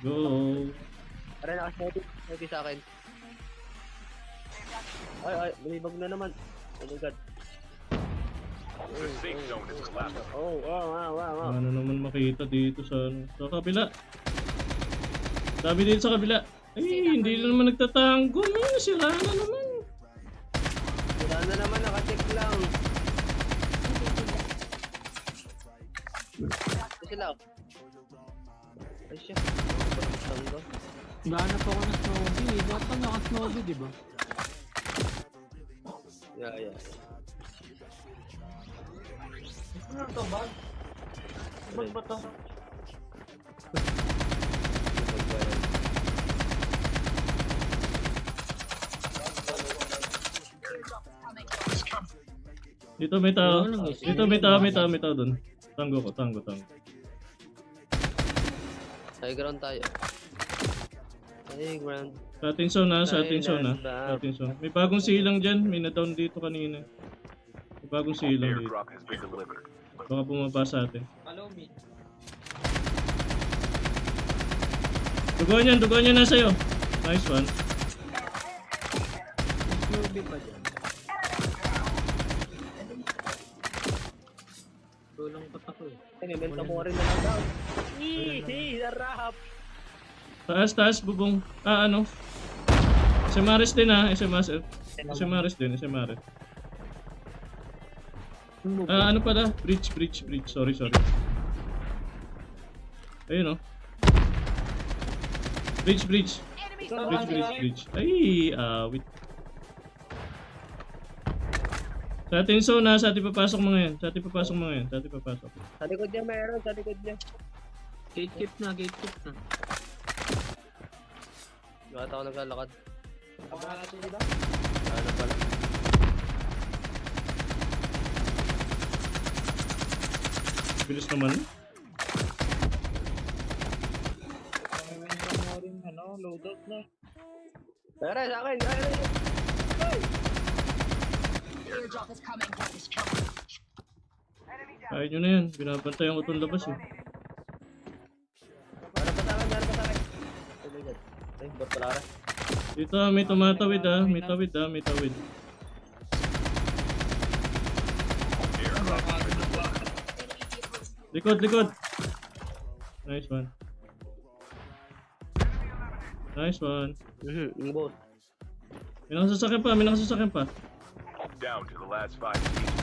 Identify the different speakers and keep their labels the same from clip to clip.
Speaker 1: go.
Speaker 2: Tara, nakasmoky sa akin. Ay, lumibag na naman. Oh my god.
Speaker 3: The safe zone is collapsing.
Speaker 2: Oh, wow.
Speaker 1: Ano naman makita dito sa kabila. Sabi dito sa kabila. Ay, hindi na naman nagtatanggo. Sira na naman.
Speaker 2: Wala na naman, nakacheck lang. Ito sila. Ay siya. Tanggo.
Speaker 4: Gahanap ako ng Snowbee. Dapat pa naka-Snowbee, di ba?
Speaker 2: Yeah.
Speaker 5: Ano to, bag? Bag ba to?
Speaker 1: Dito may tao. Dito may tao dun. Tango.
Speaker 2: High ground tayo. High ground.
Speaker 1: Sa ating zone. May bagong silang dyan. May na-down dito kanina. May bagong silang dito.
Speaker 3: Airdrop has been delivered.
Speaker 1: Baka bumaba sa atin.
Speaker 5: Follow me.
Speaker 1: Duguan yan na sa'yo. Nice one.
Speaker 4: Snowbee pa dyan. Tulang patak eh.
Speaker 2: May mo rin na lang daw. Easy, sarap.
Speaker 1: Taas, bubong. Ano? SMRS din SMRS din. Ano pala? Bridge. Sorry. Ayun oh. Bridge. Ay, wait. Sa ating zone sa ating papasok mga yan.
Speaker 2: Sa likod niya meron, sa likod niya.
Speaker 4: Gate keep na.
Speaker 2: Bakit ako naglalakad?
Speaker 5: Kabahan natin dito.
Speaker 2: Ano pala?
Speaker 1: Bilis naman.
Speaker 5: May mo rin, loadout na.
Speaker 2: Tara, sa akin.
Speaker 6: Airdrop is coming.
Speaker 1: Ayun nyo na yan. Binabantayan ko itong labas eh.
Speaker 2: Para pa sa akin. Oh my god. Ay, Bartalara.
Speaker 1: Dito may tumatawid may tawid. Likod. Nice one.
Speaker 2: Yung boss.
Speaker 1: May nakasasakyan pa.
Speaker 3: Down to the last 5 teams.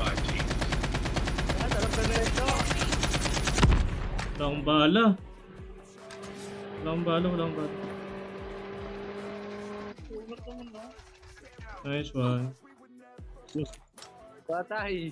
Speaker 2: Sarap na ganito.
Speaker 1: Wala akong bala. Nice one.
Speaker 2: Patay.